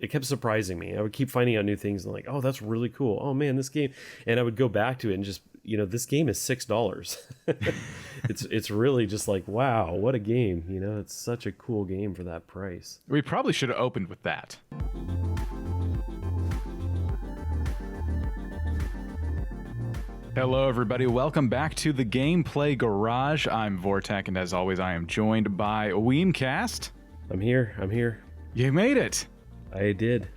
it kept surprising me. I would keep finding out new things and like, oh, that's really cool. Oh man, this game, and I would go back to it and just, this game is $6. It's really just like, wow, what a game. It's such a cool game for that price. We probably should have opened with that. Hello, everybody. Welcome back to the Gameplay Garage. I'm Vortek, and as always, I am joined by Weemcast. I'm here. You made it. I did.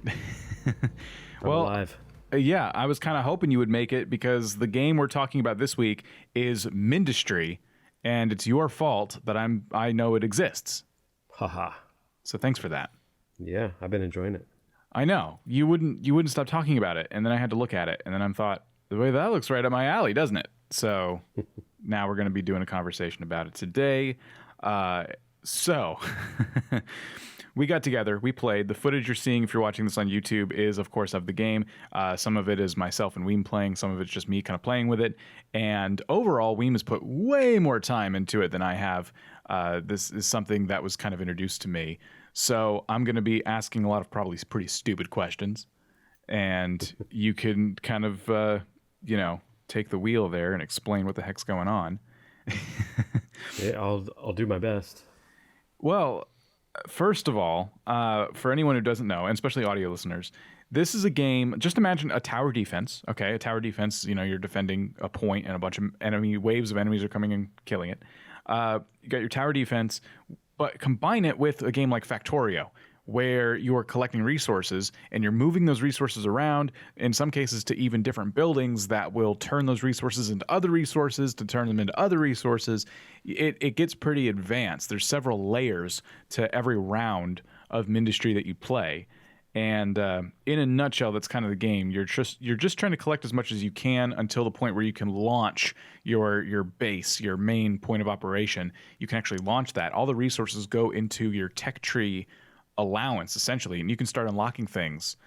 Well, alive. Yeah, I was kind of hoping you would make it because the game we're talking about this week is Mindustry, and it's your fault that I know it exists. Haha. So thanks for that. Yeah, I've been enjoying it. I know. You wouldn't stop talking about it, and then I had to look at it, and then I thought, the way that looks right up my alley, doesn't it? So now we're going to be doing a conversation about it today. So we got together, we played. The footage you're seeing if you're watching this on YouTube is, of course, of the game. Some of it is myself and Weem playing. Some of it's just me kind of playing with it. And overall, Weem has put way more time into it than I have. This is something that was kind of introduced to me. So I'm going to be asking a lot of probably pretty stupid questions. And you can kind of, take the wheel there and explain what the heck's going on. Yeah, I'll do my best. Well, first of all, for anyone who doesn't know, and especially audio listeners, this is a game, just imagine a tower defense, okay? A tower defense, you're defending a point and a bunch of waves of enemies are coming and killing it. You got your tower defense, but combine it with a game like Factorio, where you're collecting resources and you're moving those resources around, in some cases to even different buildings that will turn those resources into other resources, to turn them into other resources. It gets pretty advanced. There's several layers to every round of Mindustry that you play. And in a nutshell, that's kind of the game. You're just trying to collect as much as you can until the point where you can launch your base, your main point of operation. You can actually launch that. All the resources go into your tech tree allowance, essentially, and you can start unlocking things.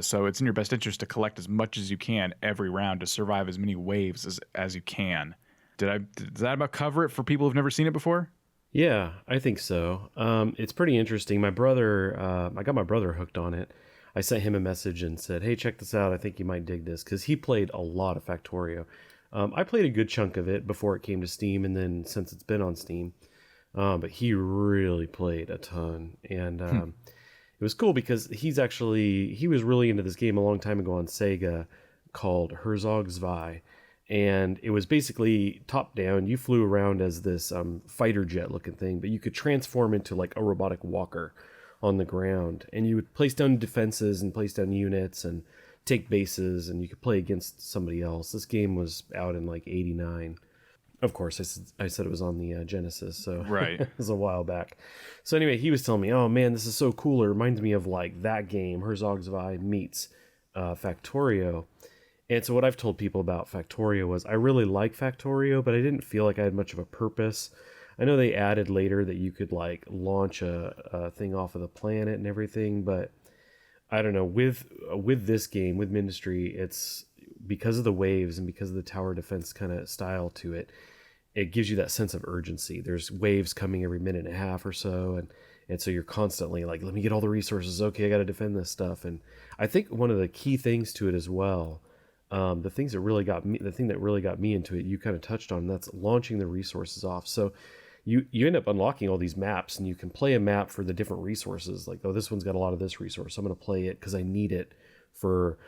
So it's in your best interest to collect as much as you can every round to survive as many waves as you can. Did that about cover it for people who've never seen it before? Yeah, I think so. It's pretty interesting. My brother, I got my brother hooked on it. I sent him a message and said, hey, check this out. I think you might dig this, because he played a lot of Factorio. I played a good chunk of it before it came to Steam, and then since it's been on Steam. But he really played a ton, and it was cool because he was really into this game a long time ago on Sega called Herzog Zwei, and it was basically top down. You flew around as this fighter jet looking thing, but you could transform into like a robotic walker on the ground, and you would place down defenses and place down units and take bases, and you could play against somebody else. This game was out in like '89. Of course, I said it was on the Genesis, so right. It was a while back. So anyway, he was telling me, oh man, this is so cool. It reminds me of like that game, Herzog Zwei meets Factorio. And so what I've told people about Factorio was I really like Factorio, but I didn't feel like I had much of a purpose. I know they added later that you could like launch a thing off of the planet and everything, but I don't know. With this game, with Mindustry, it's because of the waves and because of the tower defense kind of style to it. It gives you that sense of urgency. There's waves coming every minute and a half or so, and so you're constantly like, let me get all the resources. Okay, I got to defend this stuff. And I think one of the key things to it as well, the thing that really got me into it, you kind of touched on, and that's launching the resources off. So you end up unlocking all these maps, and you can play a map for the different resources. Like, oh, this one's got a lot of this resource, so I'm going to play it because I need it for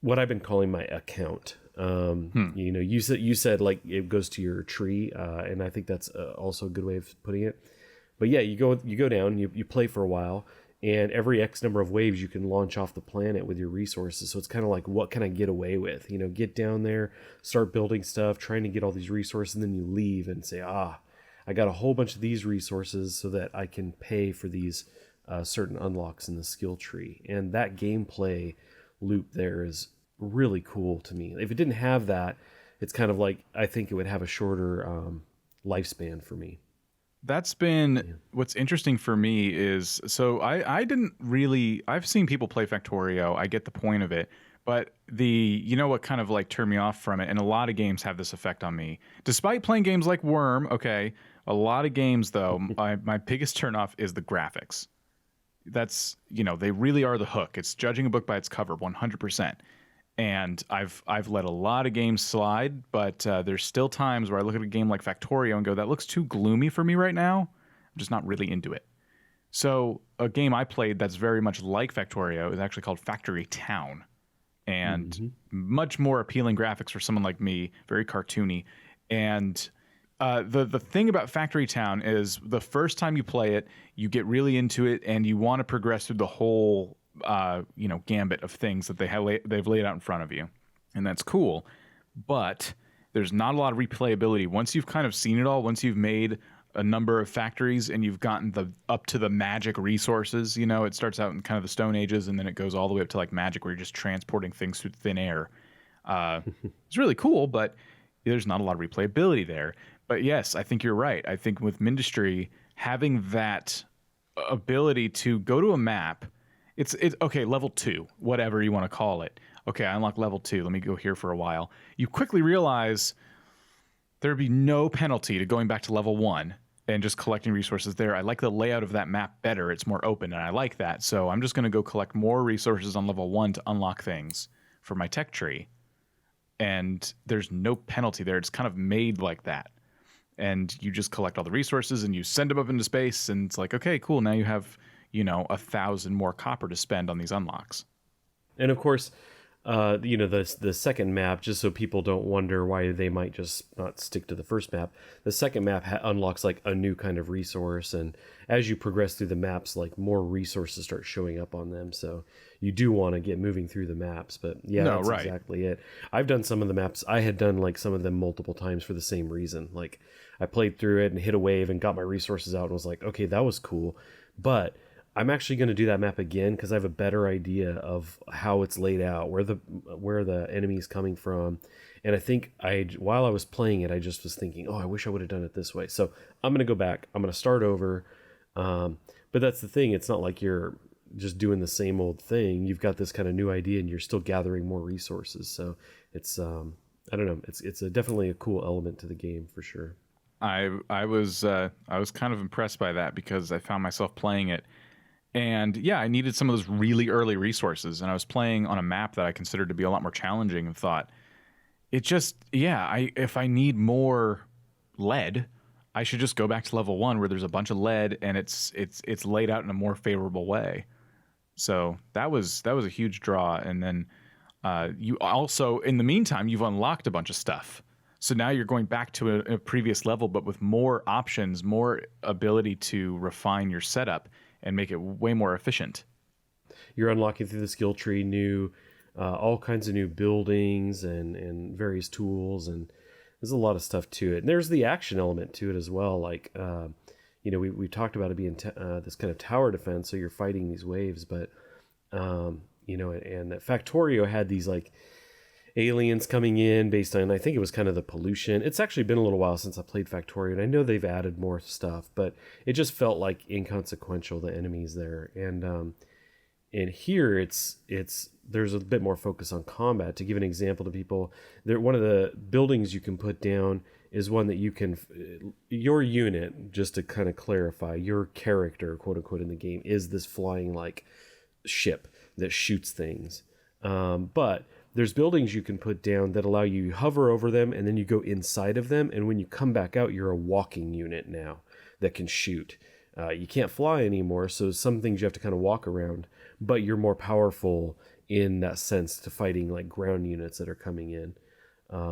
what I've been calling my account. You said like it goes to your tree, and I think that's also a good way of putting it. But yeah, you go down, you play for a while, and every X number of waves you can launch off the planet with your resources. So it's kind of like, what can I get away with? Get down there, start building stuff, trying to get all these resources, and then you leave and say, I got a whole bunch of these resources so that I can pay for these certain unlocks in the skill tree. And that gameplay loop there is really cool to me. If it didn't have that, it's kind of like, I think it would have a shorter lifespan for me. That's been what's interesting for me is, so I didn't really, I've seen people play Factorio. I get the point of it, but what kind of like turned me off from it, and a lot of games have this effect on me, despite playing games like Worm. Okay. A lot of games though, my biggest turnoff is the graphics. that's, they really are the hook. It's judging a book by its cover 100%. And I've let a lot of games slide, but there's still times where I look at a game like Factorio and go, that looks too gloomy for me right now. I'm just not really into it. So a game I played that's very much like Factorio is actually called Factory Town, and much more appealing graphics for someone like me, very cartoony. And the thing about Factory Town is the first time you play it, you get really into it, and you want to progress through the whole gambit of things that they've laid out in front of you, and that's cool. But there's not a lot of replayability once you've kind of seen it all. Once you've made a number of factories and you've gotten up to the magic resources, it starts out in kind of the Stone Ages, and then it goes all the way up to like magic, where you're just transporting things through thin air. It's really cool, but there's not a lot of replayability there. But yes, I think you're right. I think with Mindustry, having that ability to go to a map, it's okay, level 2, whatever you want to call it. Okay, I unlock level 2. Let me go here for a while. You quickly realize there'd be no penalty to going back to level 1 and just collecting resources there. I like the layout of that map better. It's more open, and I like that. So I'm just going to go collect more resources on level 1 to unlock things for my tech tree. And there's no penalty there. It's kind of made like that. And you just collect all the resources and you send them up into space, and it's like, okay, cool. Now you have 1,000 more copper to spend on these unlocks. And of course, the second map, just so people don't wonder why they might just not stick to the first map, the second map unlocks like a new kind of resource, and as you progress through the maps, like more resources start showing up on them, so you do want to get moving through the maps. But yeah, no, that's right. Exactly it. I've done some of the maps. I had done like some of them multiple times for the same reason. Like I played through it and hit a wave and got my resources out and was like, okay, that was cool, but I'm actually going to do that map again because I have a better idea of how it's laid out, where the enemy is coming from. And I think while I was playing it, I just was thinking, oh, I wish I would have done it this way. So I'm going to go back. I'm going to start over. But that's the thing. It's not like you're just doing the same old thing. You've got this kind of new idea, and you're still gathering more resources. So it's I don't know. It's definitely a cool element to the game for sure. I was kind of impressed by that because I found myself playing it. And yeah, I needed some of those really early resources, and I was playing on a map that I considered to be a lot more challenging, and thought, if I need more lead, I should just go back to level 1 where there's a bunch of lead and it's laid out in a more favorable way. So that was a huge draw. And then you also, in the meantime, you've unlocked a bunch of stuff. So now you're going back to a previous level, but with more options, more ability to refine your setup and make it way more efficient. You're unlocking through the skill tree all kinds of new buildings and various tools, and there's a lot of stuff to it. And there's the action element to it as well. Like, we talked about it being this kind of tower defense, so you're fighting these waves, but, and Factorio had these like aliens coming in based on, I think it was kind of the pollution. It's actually been a little while since I played Factorio, and I know they've added more stuff, but it just felt like inconsequential, the enemies there. And here there's a bit more focus on combat. To give an example to people, one of the buildings you can put down is one that you can, your unit, just to kind of clarify, your character, quote unquote, in the game is this flying like ship that shoots things. But there's buildings you can put down that allow you to hover over them, and then you go inside of them, and when you come back out, you're a walking unit now that can shoot. You can't fly anymore, so some things you have to kind of walk around, but you're more powerful in that sense to fighting like ground units that are coming in.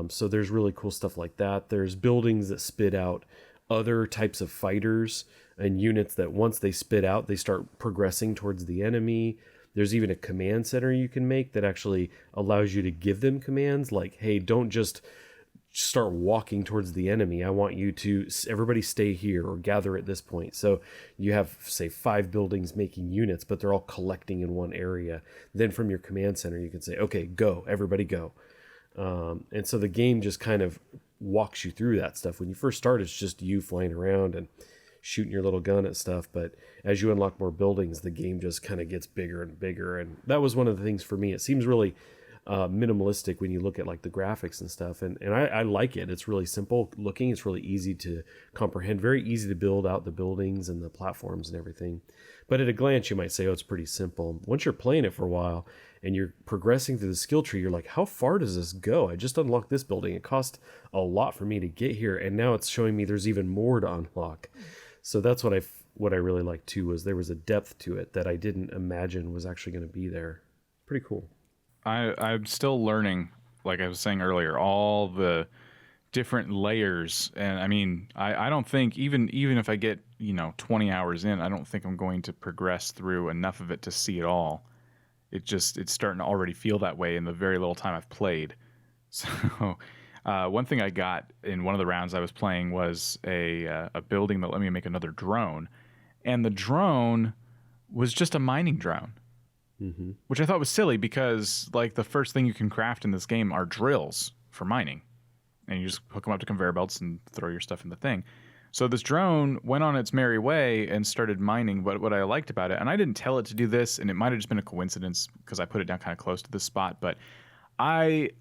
So there's really cool stuff like that. There's buildings that spit out other types of fighters and units that once they spit out, they start progressing towards the enemy. There's even a command center you can make that actually allows you to give them commands like, hey, don't just start walking towards the enemy. I want you to, everybody stay here or gather at this point. So you have, say, 5 buildings making units, but they're all collecting in one area. Then from your command center, you can say, okay, go, everybody go. And so the game just kind of walks you through that stuff. When you first start, it's just you flying around and shooting your little gun at stuff, but as you unlock more buildings, the game just kind of gets bigger and bigger. And that was one of the things for me. It seems really minimalistic when you look at like the graphics and stuff. And I like it. It's really simple looking. It's really easy to comprehend, very easy to build out the buildings and the platforms and everything. But at a glance, you might say, oh, it's pretty simple. Once you're playing it for a while and you're progressing through the skill tree, you're like, how far does this go? I just unlocked this building. It cost a lot for me to get here. And now it's showing me there's even more to unlock. So that's what I really liked too, was there was a depth to it that I didn't imagine was actually going to be there. Pretty cool. I'm still learning, like I was saying earlier, all the different layers. And I mean, I don't think even if I get, 20 hours in, I don't think I'm going to progress through enough of it to see it all. It's starting to already feel that way in the very little time I've played. So one thing I got in one of the rounds I was playing was a building that let me make another drone. And the drone was just a mining drone. Mm-hmm. Which I thought was silly because, like, the first thing you can craft in this game are drills for mining. And you just hook them up to conveyor belts and throw your stuff in the thing. So this drone went on its merry way and started mining. But what I liked about it, and I didn't tell it to do this, and it might have just been a coincidence because I put it down kind of close to this spot, but I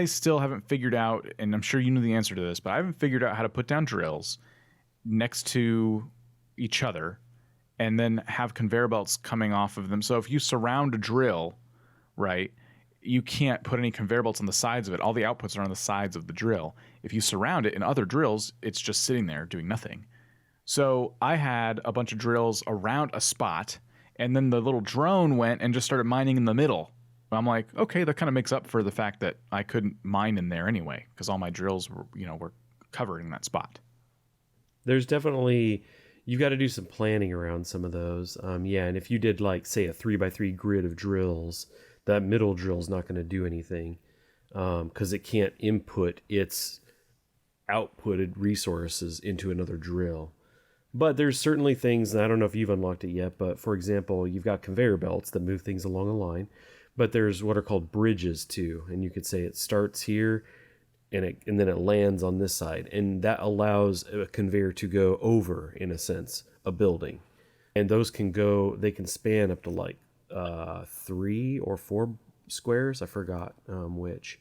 still haven't figured out, and I'm sure you know the answer to this, but I haven't figured out how to put down drills next to each other and then have conveyor belts coming off of them. So if you surround a drill, right, you can't put any conveyor belts on the sides of it. All the outputs are on the sides of the drill. If you surround it in other drills, it's just sitting there doing nothing. So I had a bunch of drills around a spot, and then the little drone went and just started mining in the middle. I'm like, okay, that kind of makes up for the fact that I couldn't mine in there anyway, because all my drills were covering that spot. There's definitely... You've got to do some planning around some of those. And if you did, like, say, a 3x3 grid of drills, that middle drill is not going to do anything because it can't input its outputted resources into another drill. But there's certainly things, and I don't know if you've unlocked it yet, but for example, you've got conveyor belts that move things along a line, but there's what are called bridges too. And you could say it starts here and then it lands on this side, and that allows a conveyor to go over, in a sense, a building. And those can span up to like 3 or 4 squares. I forgot which.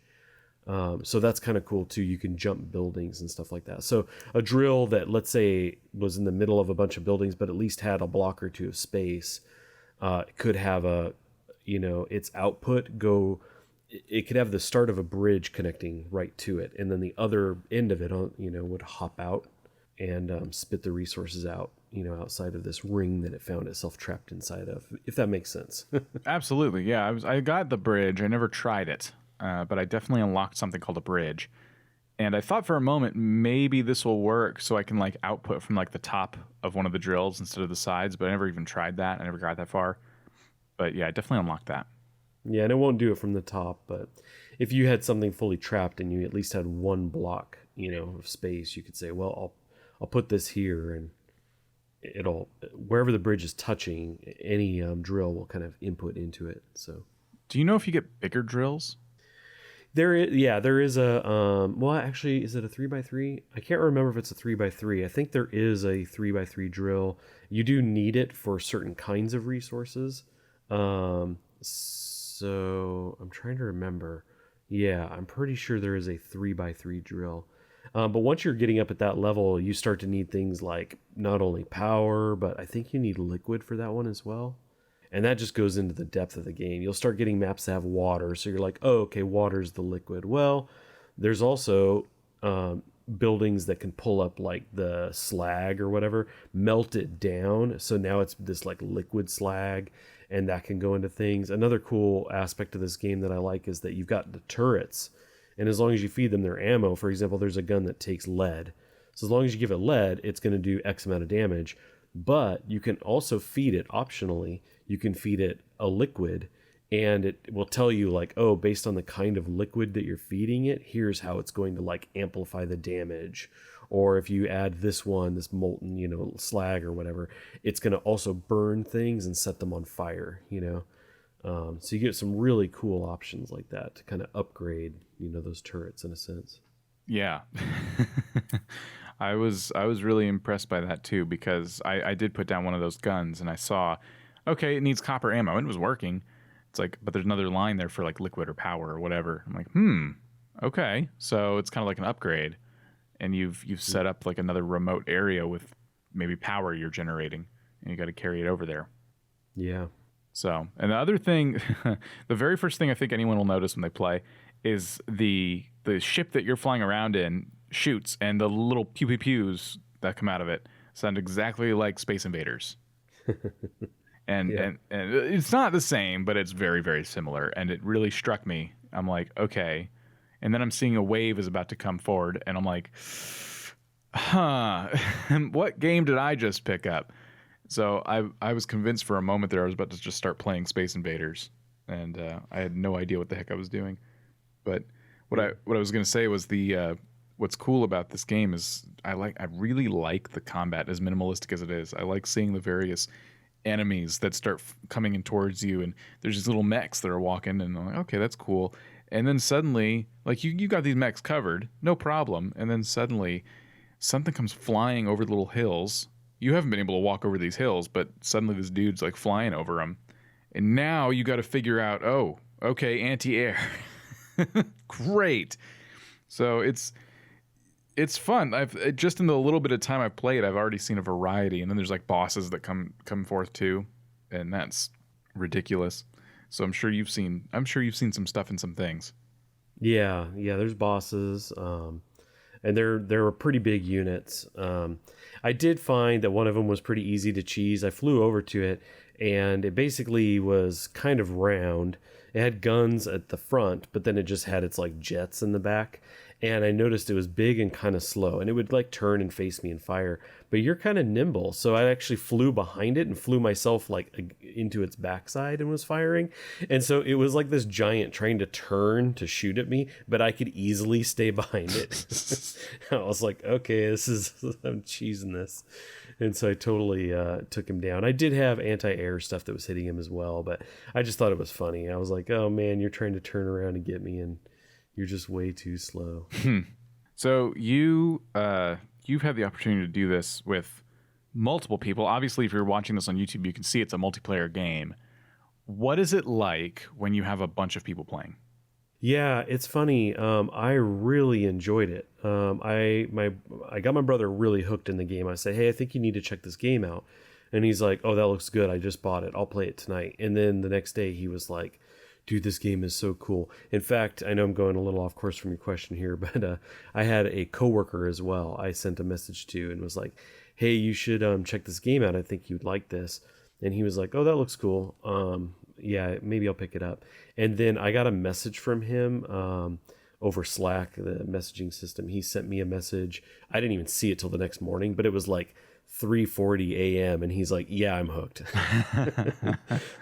So that's kind of cool too. You can jump buildings and stuff like that. So a drill that, let's say, was in the middle of a bunch of buildings, but at least had a block or two of space, could have its output go. It could have the start of a bridge connecting right to it, and then the other end of it, would hop out and spit the resources out, outside of this ring that it found itself trapped inside of, if that makes sense. Absolutely, yeah. I got the bridge. I never tried it, but I definitely unlocked something called a bridge. And I thought for a moment maybe this will work, so I can like output from like the top of one of the drills instead of the sides. But I never even tried that. I never got that far. But yeah, I definitely unlocked that. Yeah, and it won't do it from the top, but if you had something fully trapped and you at least had one block, of space, you could say, well, I'll put this here, and it'll, wherever the bridge is touching, any drill will kind of input into it. So, do you know if you get bigger drills? There is a well, actually, is it a 3x3? I can't remember if it's a 3x3. I think there is a 3x3 drill. You do need it for certain kinds of resources. So I'm trying to remember. Yeah, I'm pretty sure there is a 3x3 drill. But once you're getting up at that level, you start to need things like not only power, but I think you need liquid for that one as well. And that just goes into the depth of the game. You'll start getting maps that have water. So you're like, oh, okay, water's the liquid. Well, there's also buildings that can pull up like the slag or whatever, melt it down. So now it's this like liquid slag, and that can go into things. Another cool aspect of this game that I like is that you've got the turrets, and as long as you feed them their ammo, for example, there's a gun that takes lead. So as long as you give it lead, it's going to do X amount of damage, but you can also feed it optionally. You can feed it a liquid, and it will tell you like, oh, based on the kind of liquid that you're feeding it, here's how it's going to like amplify the damage. Or if you add this molten, slag or whatever, it's going to also burn things and set them on fire, So you get some really cool options like that to kind of upgrade, those turrets in a sense. Yeah. I was really impressed by that too, because I did put down one of those guns and I saw, okay, it needs copper ammo, and it was working. It's like, but there's another line there for like liquid or power or whatever. I'm like, okay. So it's kind of like an upgrade, and you've set up like another remote area with maybe power you're generating, and you got to carry it over there. Yeah. So, and the other thing, the very first thing I think anyone will notice when they play is the ship that you're flying around in shoots, and the little pew pew pews that come out of it sound exactly like Space Invaders. And, Yeah. and it's not the same, but it's very, very similar. And it really struck me. I'm like, okay. And then I'm seeing a wave is about to come forward, and I'm like, huh, what game did I just pick up? So I was convinced for a moment there I was about to just start playing Space Invaders, and I had no idea what the heck I was doing. But what I was going to say was what's cool about this game is I really like the combat, as minimalistic as it is. I like seeing the various enemies that start coming in towards you, and there's these little mechs that are walking, and I'm like, okay, that's cool. And then suddenly, like you got these mechs covered, no problem. And then suddenly, something comes flying over the little hills. You haven't been able to walk over these hills, but suddenly this dude's like flying over them. And now you got to figure out, oh, okay, anti-air. Great. So it's fun. I've just in the little bit of time I've played, I've already seen a variety, and then there's like bosses that come forth too, and that's ridiculous. So I'm sure you've seen some stuff and some things. Yeah, there's bosses, and they're pretty big units. I did find that one of them was pretty easy to cheese. I flew over to it, and it basically was kind of round. It had guns at the front, but then it just had its like jets in the back. And I noticed it was big and kind of slow, and it would like turn and face me and fire. But you're kind of nimble, so I actually flew behind it and flew myself like into its backside and was firing. And so it was like this giant trying to turn to shoot at me, but I could easily stay behind it. I was like, okay, I'm cheesing this. And so I totally took him down. I did have anti-air stuff that was hitting him as well, but I just thought it was funny. I was like, oh man, you're trying to turn around and get me, and you're just way too slow. So you've had the opportunity to do this with multiple people. Obviously, if you're watching this on YouTube, you can see it's a multiplayer game. What is it like when you have a bunch of people playing? Yeah, it's funny. I really enjoyed it. I got my brother really hooked in the game. I said, hey, I think you need to check this game out. And he's like, oh, that looks good. I just bought it. I'll play it tonight. And then the next day he was like, dude, this game is so cool. In fact, I know I'm going a little off course from your question here, but I had a coworker as well I sent a message to and was like, hey, you should check this game out. I think you'd like this. And he was like, oh, that looks cool. Yeah, maybe I'll pick it up. And then I got a message from him over Slack, the messaging system. He sent me a message. I didn't even see it till the next morning, but it was like 3:40 a.m. and he's like, yeah, I'm hooked.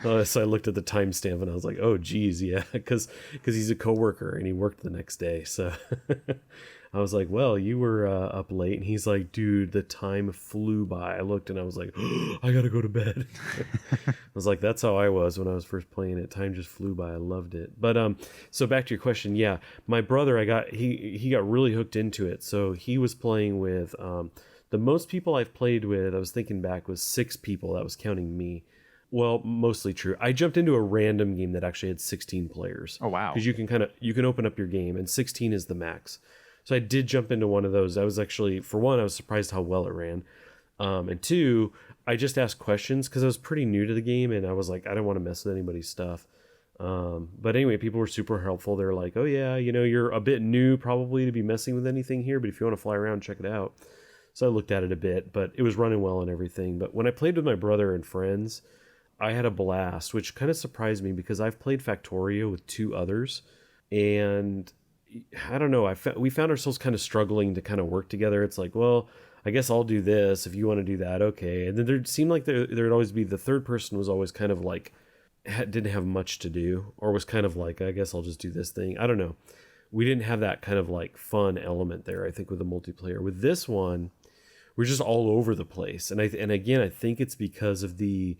So I looked at the timestamp and I was like, oh geez, yeah, because he's a coworker and he worked the next day. So I was like, well, you were up late. And he's like, dude, the time flew by. I looked and I was like, oh, I gotta go to bed. I was like, that's how I was when I was first playing it. Time just flew by. I loved it. But so back to your question, yeah, my brother, he got really hooked into it. So he was playing with the most people I've played with, I was thinking back, was 6 people. That was counting me. Well, mostly true. I jumped into a random game that actually had 16 players. Oh, wow. Because you can open up your game, and 16 is the max. So I did jump into one of those. I was actually, for one, I was surprised how well it ran. And 2, I just asked questions because I was pretty new to the game, and I was like, I don't want to mess with anybody's stuff. But anyway, people were super helpful. They're like, oh yeah, you're a bit new probably to be messing with anything here, but if you want to fly around, check it out. So I looked at it a bit, but it was running well and everything. But when I played with my brother and friends, I had a blast, which kind of surprised me because I've played Factorio with 2 others. And I don't know, we found ourselves kind of struggling to kind of work together. It's like, well, I guess I'll do this. If you want to do that, okay. And then there seemed like there'd always be the third person was always kind of like, didn't have much to do, or was kind of like, I guess I'll just do this thing. I don't know. We didn't have that kind of like fun element there, I think, with the multiplayer. With this one, we're just all over the place. And again, I think it's because of the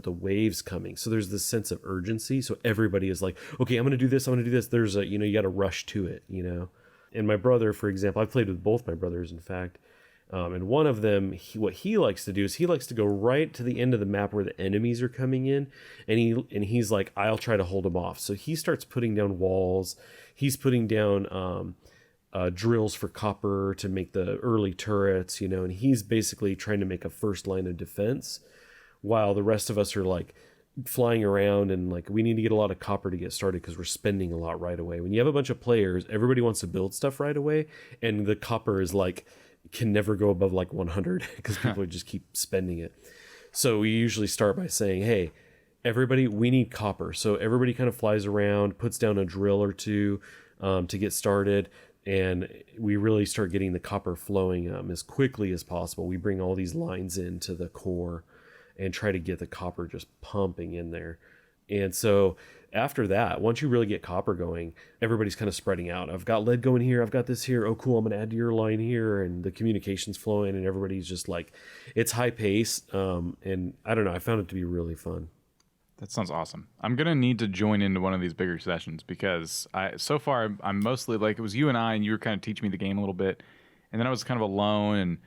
waves coming. So there's this sense of urgency. So everybody is like, okay, I'm going to do this. I'm going to do this. There's you got to rush to it, And my brother, for example, I've played with both my brothers, in fact. And one of them, what he likes to do is he likes to go right to the end of the map where the enemies are coming in, and he's like, I'll try to hold them off. So he starts putting down walls. He's putting down drills for copper to make the early turrets, and he's basically trying to make a first line of defense, while the rest of us are like flying around and like we need to get a lot of copper to get started because we're spending a lot right away. When you have a bunch of players, everybody wants to build stuff right away, and the copper is like can never go above like 100 because people just keep spending it. So we usually start by saying, hey, everybody, we need copper. So everybody kind of flies around, puts down a drill or two to get started, and we really start getting the copper flowing as quickly as possible. We bring all these lines into the core and try to get the copper just pumping in there. And so after that, once you really get copper going, everybody's kind of spreading out. I've got lead going here. I've got this here. Oh, cool. I'm going to add to your line here. And the communication's flowing, and everybody's just like, it's high pace. And I don't know. I found it to be really fun. That sounds awesome. I'm going to need to join into one of these bigger sessions because so far I'm mostly like, it was you and I, and you were kind of teaching me the game a little bit. And then I was kind of alone and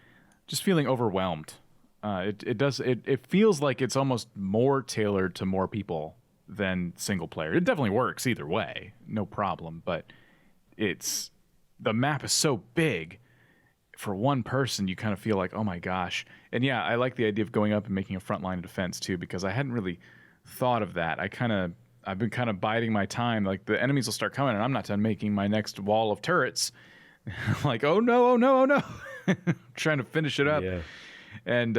just feeling overwhelmed. It feels like it's almost more tailored to more people than single player. It definitely works either way, no problem. But the map is so big for one person. You kind of feel like, oh my gosh. And yeah, I like the idea of going up and making a front line of defense too, because I hadn't really thought of that. I've been kind of biding my time. Like the enemies will start coming, and I'm not done making my next wall of turrets. Like, oh no, trying to finish it up. Yeah. And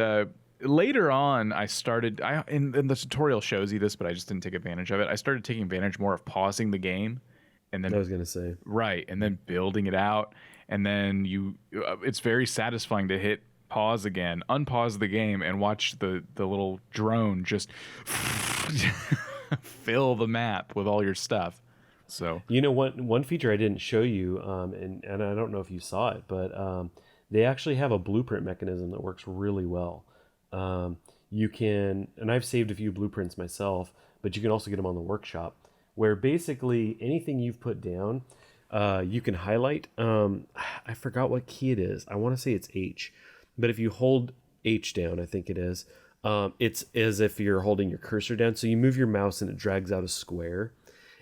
later on, I started, in the tutorial shows you this, but I just didn't take advantage of it. I started taking advantage more of pausing the game. And then I was going to say. Right. And then building it out. And then it's very satisfying to hit pause again, unpause the game, and watch the little drone just fill the map with all your stuff. So, one feature I didn't show you, and I don't know if you saw it, but they actually have a blueprint mechanism that works really well. You can, and I've saved a few blueprints myself, but you can also get them on the workshop, where basically anything you've put down, you can highlight. I forgot what key it is. I want to say it's H, but if you hold H down, I think it is, it's as if you're holding your cursor down. So you move your mouse and it drags out a square,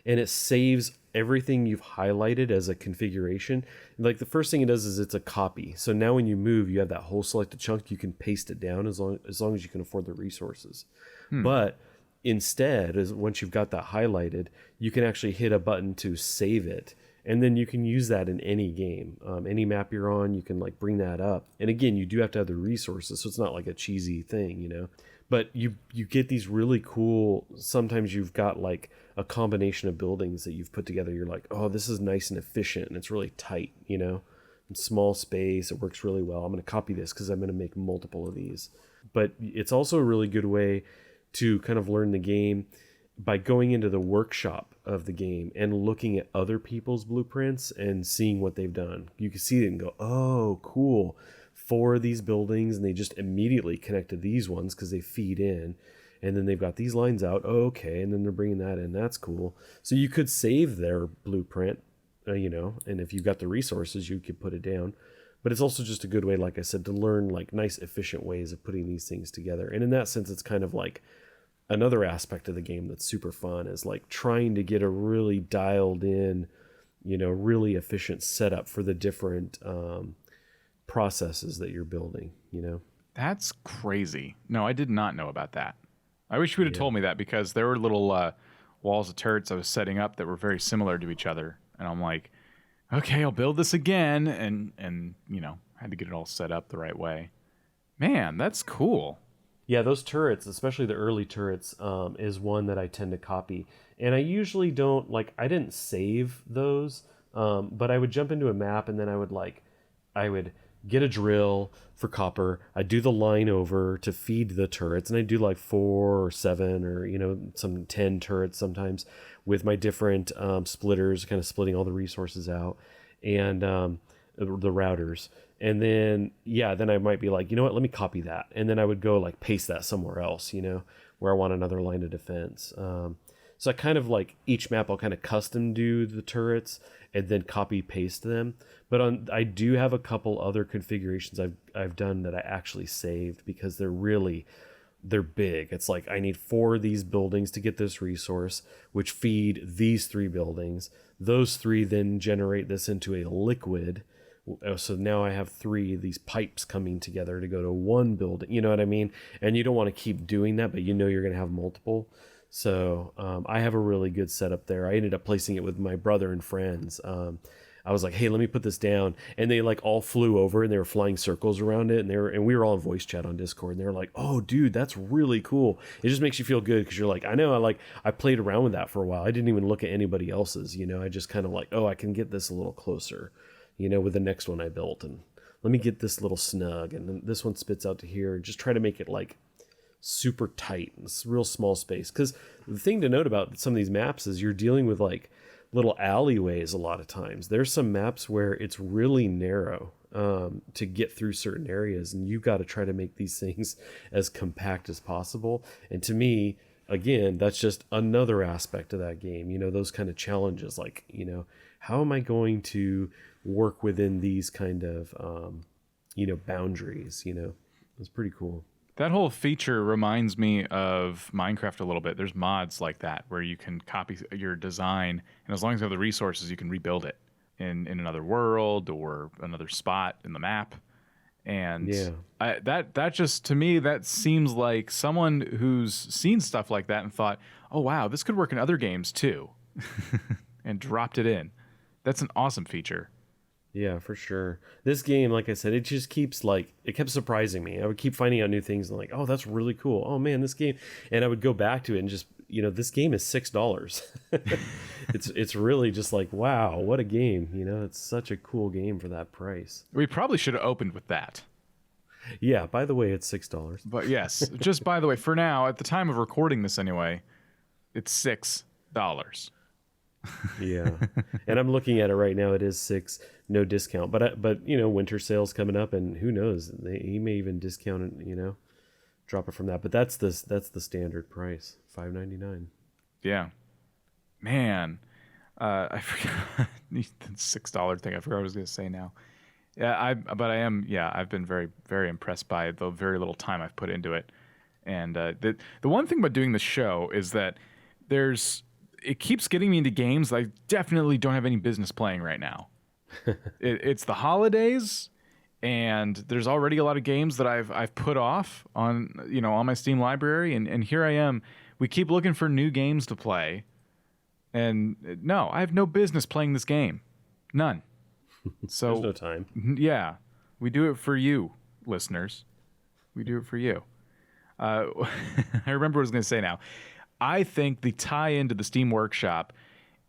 and it saves everything you've highlighted as a configuration. Like the first thing it does is it's a copy. So now when you move, you have that whole selected chunk. You can paste it down as long as you can afford the resources. But instead, once you've got that highlighted, you can actually hit a button to save it. And then you can use that in any game, any map you're on. You can like bring that up. And again, you do have to have the resources, so it's not like a cheesy thing, But you get these really cool. Sometimes you've got like a combination of buildings that you've put together. You're like, oh, this is nice and efficient, and it's really tight, in small space. It works really well. I'm going to copy this because I'm going to make multiple of these. But it's also a really good way to kind of learn the game by going into the workshop of the game and looking at other people's blueprints and seeing what they've done. You can see it and go, oh, cool. 4 of these buildings, and they just immediately connect to these ones because they feed in. And then they've got these lines out. Oh, okay. And then they're bringing that in. That's cool. So you could save their blueprint, and if you've got the resources, you could put it down. But it's also just a good way, like I said, to learn like nice, efficient ways of putting these things together. And in that sense, it's kind of like another aspect of the game that's super fun is like trying to get a really dialed in, really efficient setup for the different processes that you're building, That's crazy. No, I did not know about that. I wish you would have told me that, because there were little walls of turrets I was setting up that were very similar to each other. And I'm like, okay, I'll build this again. And had to get it all set up the right way. Man, that's cool. Yeah, those turrets, especially the early turrets, is one that I tend to copy. And I usually don't, I didn't save those, but I would jump into a map, and then I would get a drill for copper. I'd do the line over to feed the turrets, and I'd do like 4 or 7 or, some 10 turrets sometimes with my different splitters, kind of splitting all the resources out, and the routers. And then, then I might be like, you know what, let me copy that. And then I would go paste that somewhere else, where I want another line of defense. So I kind of like each map I'll kind of custom do the turrets and then copy paste them. But I do have a couple other configurations I've done that I actually saved because they're big. It's like I need 4 of these buildings to get this resource, which feed these 3 buildings. Those 3 then generate this into a liquid. So now I have 3 of these pipes coming together to go to one building. You know what I mean? And you don't want to keep doing that, but you know you're going to have multiple. So I have a really good setup there. I ended up placing it with my brother and friends. I was like, hey, let me put this down. And they like all flew over and they were flying circles around it. And we were all in voice chat on Discord. And they were like, oh, dude, that's really cool. It just makes you feel good because you're like, I know I played around with that for a while. I didn't even look at anybody else's, you know, I just kind of like, oh, I can get this a little closer, you know, with the next one I built. And let me get this little snug. And then this one spits out to here and just try to make it like super tight. It's real small space. Because the thing to note about some of these maps is you're dealing with like little alleyways a lot of times. There's some maps where it's really narrow to get through certain areas, and you got to try to make these things as compact as possible. And to me, again, that's just another aspect of that game, you know, those kind of challenges, like, you know, how am I going to work within these kind of you know, boundaries, you know. It's pretty cool. That whole feature reminds me of Minecraft a little bit. There's mods like that where you can copy your design, and as long as you have the resources, you can rebuild it in another world or another spot in the map. And yeah, that just, to me, that seems like someone who's seen stuff like that and thought, oh, wow, this could work in other games too, and dropped it in. That's an awesome feature. Yeah, for sure. This game, like I said, it just keeps like, it kept surprising me. I would keep finding out new things and like, oh, that's really cool. Oh man, this game. And I would go back to it and just, you know, this game is $6. It's really just like, wow, what a game. You know, it's such a cool game for that price. We probably should have opened with that. Yeah, by the way, it's $6. But yes, just by the way, for now, at the time of recording this anyway, it's $6. Yeah. And I'm looking at it right now. It is 6, no discount. But you know, winter sale's coming up, and who knows? He may even discount it, you know, drop it from that. But that's the standard price, $5.99. Yeah. Man, I forgot the $6 thing. I forgot what I was going to say now. Yeah, I've been very, very impressed by the very little time I've put into it. And the one thing about doing the show is that it keeps getting me into games that I definitely don't have any business playing right now. It's the holidays, and there's already a lot of games that I've put off on, you know, on my Steam library, and here I am. We keep looking for new games to play, and no, I have no business playing this game. None. So there's no time. Yeah, we do it for you, listeners. We do it for you. I remember what I was going to say now. I think the tie-in to the Steam Workshop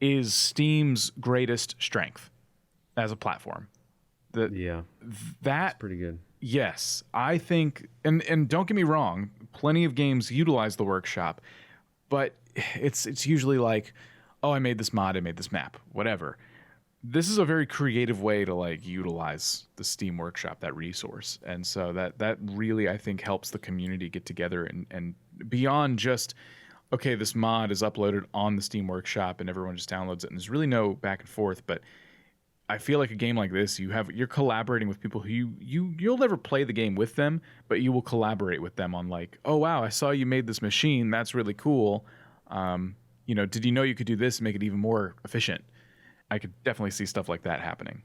is Steam's greatest strength as a platform. That's pretty good. Yes, I think, and don't get me wrong, plenty of games utilize the Workshop, but it's usually like, oh, I made this mod, I made this map, whatever. This is a very creative way to like utilize the Steam Workshop, that resource, and so that really, I think, helps the community get together and beyond just, okay, this mod is uploaded on the Steam Workshop and everyone just downloads it, and there's really no back and forth. But I feel like a game like this, you're collaborating with people who you'll never play the game with them, but you will collaborate with them on like, oh wow, I saw you made this machine, that's really cool. You know, did you know you could do this and make it even more efficient? I could definitely see stuff like that happening.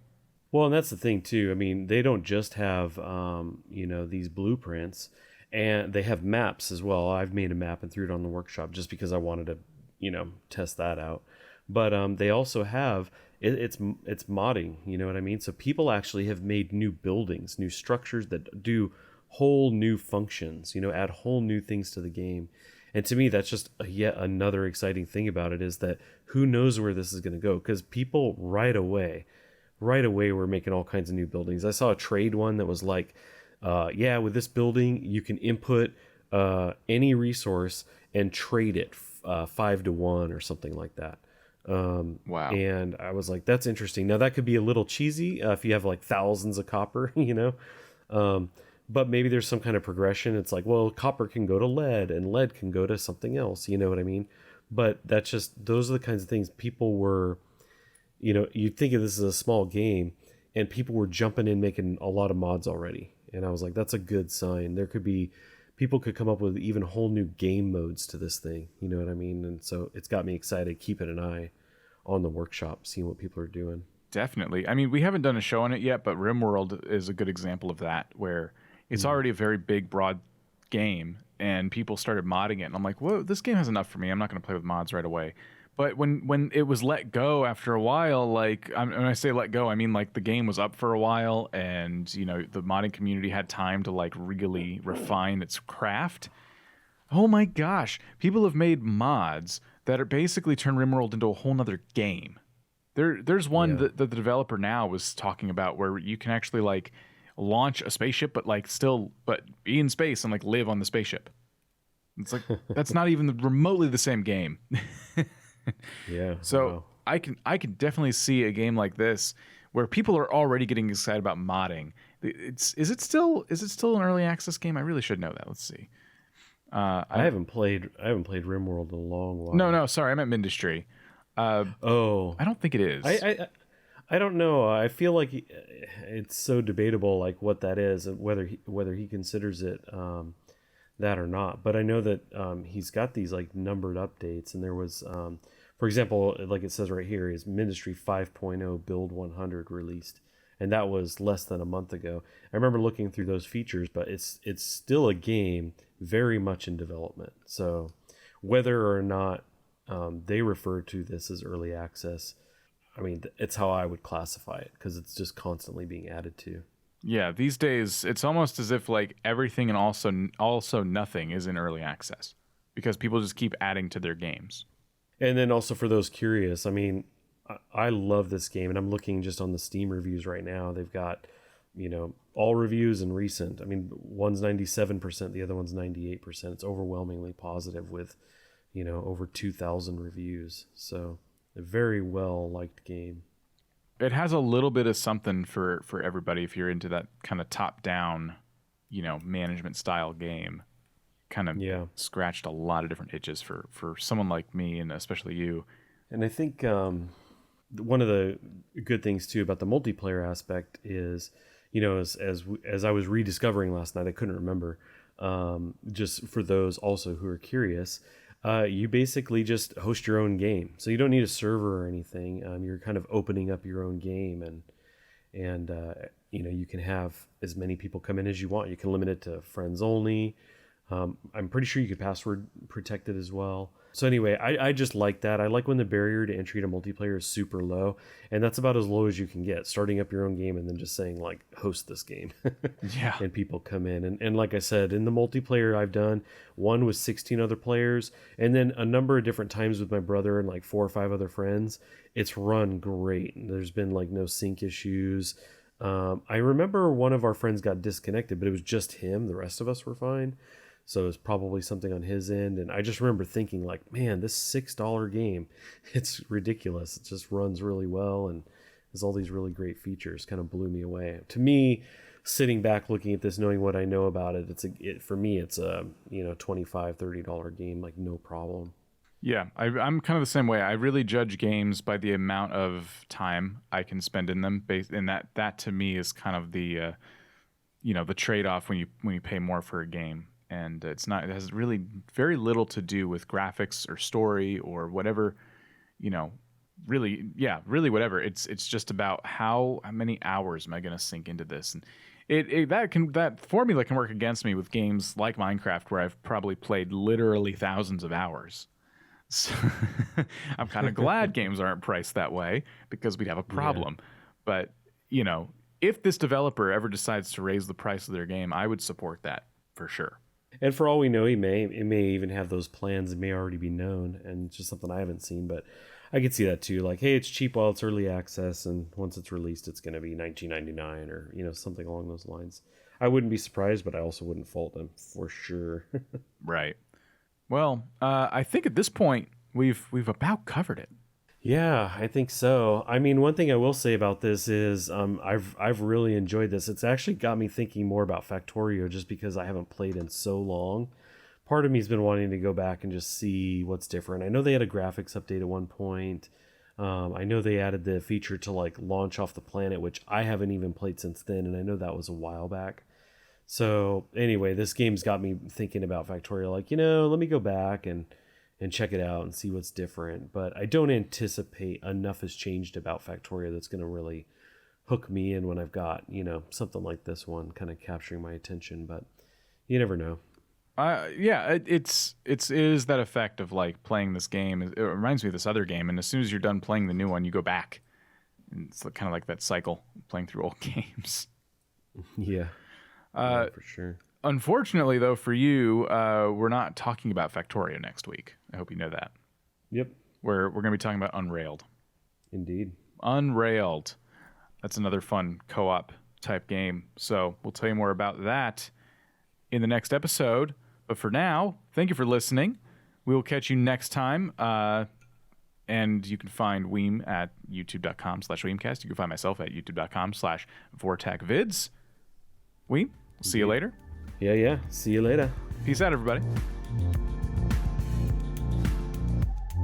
Well, and that's the thing too. I mean, they don't just have you know, these blueprints. And they have maps as well. I've made a map and threw it on the workshop just because I wanted to, you know, test that out. But they also have it's modding. You know what I mean? So people actually have made new buildings, new structures that do whole new functions. You know, add whole new things to the game. And to me, that's just yet another exciting thing about it is that who knows where this is going to go? Because people right away were making all kinds of new buildings. I saw a trade one that was like, yeah, with this building, you can input any resource and trade it 5-to-1 or something like that. Wow. And I was like, that's interesting. Now, that could be a little cheesy if you have like thousands of copper, you know. But maybe there's some kind of progression. It's like, well, copper can go to lead and lead can go to something else. You know what I mean? But that's just, those are the kinds of things people were, you'd think of this as a small game, and people were jumping in making a lot of mods already. And I was like, that's a good sign. People could come up with even whole new game modes to this thing. You know what I mean? And so it's got me excited, keeping an eye on the workshop, seeing what people are doing. Definitely. I mean, we haven't done a show on it yet, but RimWorld is a good example of that, where it's already a very big, broad game, and people started modding it. And I'm like, whoa, this game has enough for me. I'm not going to play with mods right away. But when it was let go after a while, like, when I say let go, I mean like the game was up for a while, and the modding community had time to like really refine its craft. Oh my gosh, people have made mods that are basically turn RimWorld into a whole nother game. There's one that the developer now was talking about where you can actually like launch a spaceship, but be in space and like live on the spaceship. It's like that's not even remotely the same game. Yeah. So wow. I can definitely see a game like this where people are already getting excited about modding. Is it still an early access game? I really should know that. Let's see. I haven't played RimWorld in a long while. No, sorry, I meant Mindustry. I don't think it is. I don't know. I feel like it's so debatable, like what that is, and whether he considers it that or not. But I know that he's got these like numbered updates, and there was, for example, like it says right here, is Mindustry 5.0 Build 100 released, and that was less than a month ago. I remember looking through those features, but it's still a game very much in development. So whether or not they refer to this as early access, I mean, it's how I would classify it, because it's just constantly being added to. Yeah, these days it's almost as if like everything and also nothing is in early access, because people just keep adding to their games. And then also for those curious, I mean, I love this game, and I'm looking just on the Steam reviews right now. They've got, all reviews and recent. I mean, one's 97%, the other one's 98%. It's overwhelmingly positive with, over 2,000 reviews. So a very well liked game. It has a little bit of something for everybody if you're into that kind of top down, management style game. Kind of scratched a lot of different itches for someone like me, and especially you. And I think one of the good things too about the multiplayer aspect is, as I was rediscovering last night, I couldn't remember. Just for those also who are curious, you basically just host your own game, so you don't need a server or anything. You're kind of opening up your own game, and you can have as many people come in as you want. You can limit it to friends only. I'm pretty sure you could password protect it as well. So anyway, I just like that. I like when the barrier to entry to multiplayer is super low, and that's about as low as you can get, starting up your own game and then just saying like, host this game. Yeah. And people come in. And like I said, in the multiplayer I've done, one with 16 other players, and then a number of different times with my brother and like 4 or 5 other friends. It's run great. There's been like no sync issues. I remember one of our friends got disconnected, but it was just him. The rest of us were fine. So it's probably something on his end. And I just remember thinking like, man, this $6 game, it's ridiculous. It just runs really well and has all these really great features. Kind of blew me away. To me, sitting back looking at this, knowing what I know about it, for me, it's a $25, $30 game, like no problem. Yeah, I'm kind of the same way. I really judge games by the amount of time I can spend in them. And that to me is kind of the the trade-off when you pay more for a game. And it has really very little to do with graphics or story or whatever, really whatever. It's just about how many hours am I going to sink into this? And that formula can work against me with games like Minecraft, where I've probably played literally thousands of hours. So I'm kind of glad games aren't priced that way, because we'd have a problem. Yeah. But, if this developer ever decides to raise the price of their game, I would support that for sure. And for all we know, it may even have those plans. It may already be known, and it's just something I haven't seen. But I could see that too. Like, hey, it's cheap while it's early access, and once it's released, it's going to be $19.99 or something along those lines. I wouldn't be surprised, but I also wouldn't fault them for sure. Right. Well, I think at this point we've about covered it. Yeah, I think so. I mean, one thing I will say about this is I've really enjoyed this. It's actually got me thinking more about Factorio, just because I haven't played in so long. part of me's been wanting to go back and just see what's different. I know they had a graphics update at one point. I know they added the feature to like launch off the planet, which I haven't even played since then, and I know that was a while back. So anyway, this game's got me thinking about Factorio, like, let me go back and check it out and see what's different. But I don't anticipate enough has changed about Factorio that's going to really hook me in when I've got, something like this one kind of capturing my attention. But you never know. Yeah, it is that effect of like playing this game. It reminds me of this other game, and as soon as you're done playing the new one, you go back. And it's kind of like that cycle, playing through old games. Yeah, for sure. Unfortunately, though, for you, we're not talking about Factorio next week. I hope you know that. Yep. We're going to be talking about Unrailed. Indeed. Unrailed. That's another fun co-op type game. So we'll tell you more about that in the next episode. But for now, thank you for listening. We will catch you next time. And you can find Weem at youtube.com/Weemcast. You can find myself at youtube.com/VortacVids. Weem, see you later. Yeah. See you later. Peace out, everybody.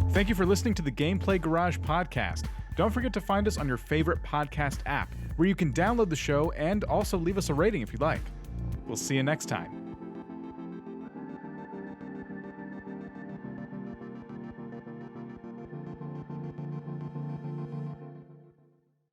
Thank you for listening to the Gameplay Garage podcast. Don't forget to find us on your favorite podcast app, where you can download the show and also leave us a rating if you'd like. We'll see you next time.